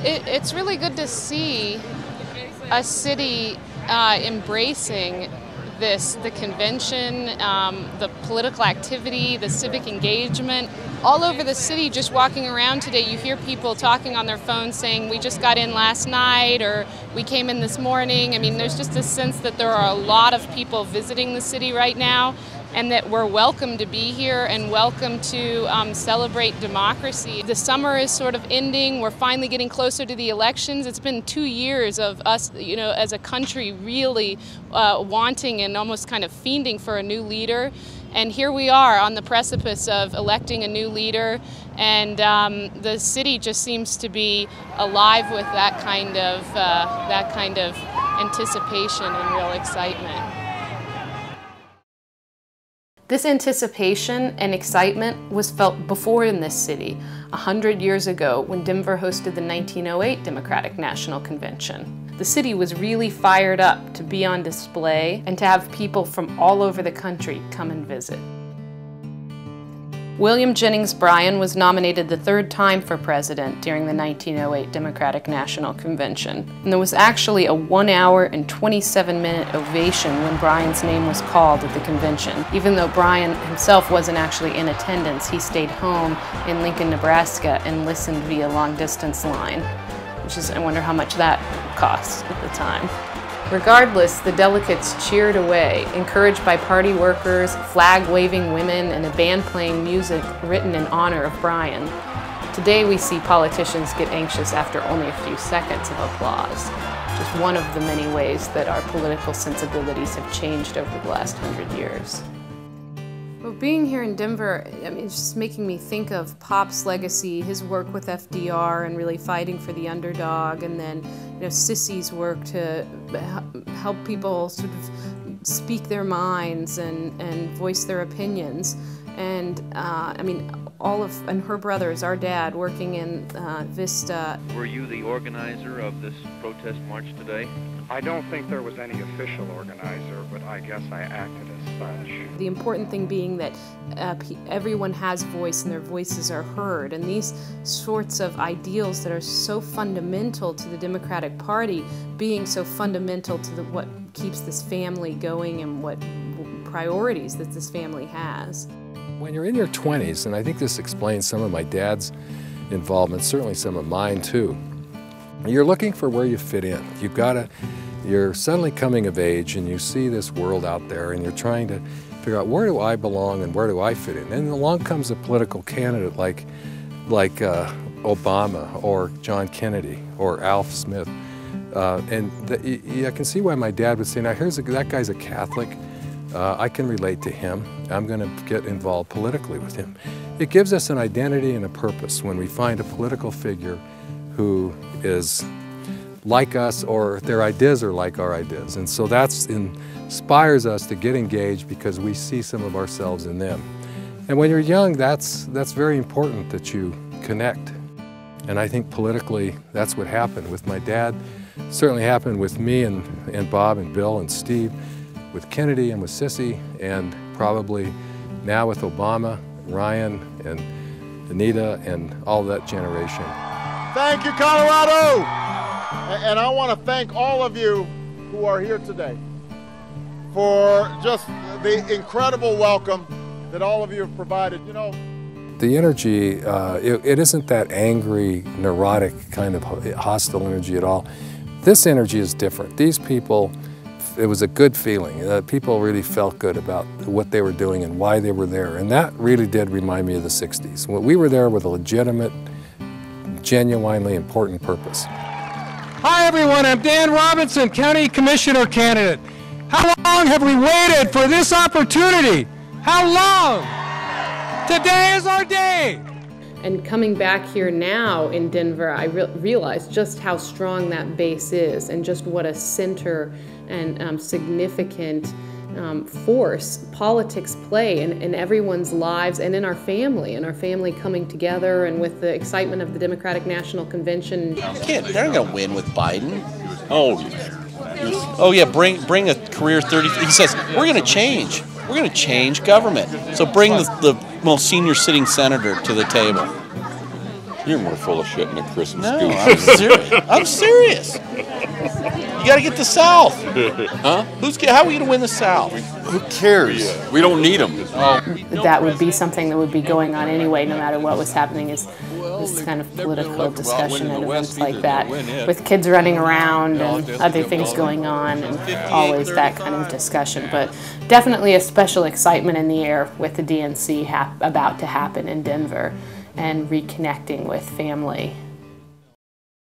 It's really good to see a city embracing this, the convention, the political activity, the civic engagement. All over the city, just walking around today, you hear people talking on their phones saying, we just got in last night, or we came in this morning. I mean, there's just a sense that there are a lot of people visiting the city right now, and that we're welcome to be here and welcome to celebrate democracy. The summer is sort of ending. We're finally getting closer to the elections. It's been 2 years of us, as a country really wanting and almost kind of fiending for a new leader. And here we are on the precipice of electing a new leader, and the city just seems to be alive with that kind of anticipation and real excitement. This anticipation and excitement was felt before in this city, 100 years ago when Denver hosted the 1908 Democratic National Convention. The city was really fired up to be on display and to have people from all over the country come and visit. William Jennings Bryan was nominated the 3rd time for president during the 1908 Democratic National Convention. And there was actually a 1 hour and 27-minute ovation when Bryan's name was called at the convention. Even though Bryan himself wasn't actually in attendance, he stayed home in Lincoln, Nebraska and listened via long-distance line, which is, I wonder how much that cost at the time. Regardless, the delegates cheered away, encouraged by party workers, flag-waving women, and a band playing music written in honor of Bryan. Today we see politicians get anxious after only a few seconds of applause. Just one of the many ways that our political sensibilities have changed over the last 100 years. Well, being here in Denver, I mean, it's just making me think of Pop's legacy, his work with FDR and really fighting for the underdog, and then Sissy's work to help people sort of speak their minds and voice their opinions. And I mean, and her brothers, our dad, working in Vista. Were you the organizer of this protest march today? I don't think there was any official organizer, but I guess I acted as such. The important thing being that everyone has voice and their voices are heard, and these sorts of ideals that are so fundamental to the Democratic Party being so fundamental to what keeps this family going and what priorities that this family has. When you're in your 20s, and I think this explains some of my dad's involvement, certainly some of mine too, you're looking for where you fit in. You're suddenly coming of age and you see this world out there and you're trying to figure out, where do I belong and where do I fit in? And along comes a political candidate like Obama or John Kennedy or Alf Smith. I can see why my dad would say, now that guy's a Catholic. I can relate to him. I'm going to get involved politically with him. It gives us an identity and a purpose when we find a political figure who is like us, or their ideas are like our ideas. And so that inspires us to get engaged because we see some of ourselves in them. And when you're young, that's very important that you connect. And I think politically, that's what happened with my dad. It certainly happened with me and Bob and Bill and Steve, with Kennedy and with Sissy, and probably now with Obama, Ryan, and Anita, and all that generation. Thank you, Colorado! And I want to thank all of you who are here today for just the incredible welcome that all of you have provided. The energy, it isn't that angry, neurotic kind of hostile energy at all. This energy is different. These people, it was a good feeling. People really felt good about what they were doing and why they were there. And that really did remind me of the 60s. We were there with a legitimate, genuinely important purpose. Hi everyone, I'm Dan Robinson, County Commissioner candidate. How long have we waited for this opportunity? How long? Today is our day. And coming back here now in Denver, I realized just how strong that base is and just what a center and significant force politics play in everyone's lives and in our family coming together, and with the excitement of the Democratic National Convention. They're not going to win with Biden. Oh yeah, bring a career 30. He says, we're going to change. We're going to change government. So bring the most senior sitting senator to the table. You're more full of shit than a Christmas No, goose. I'm serious. I'm serious. You got to get the South. Huh? How are we going to win the South? Who cares? We don't need them. That would be something that would be going on anyway, no matter what was happening, is this kind of political discussion at events like that, with kids running around and other things going on, and always that kind of discussion. But definitely a special excitement in the air with the DNC about to happen in Denver, and reconnecting with family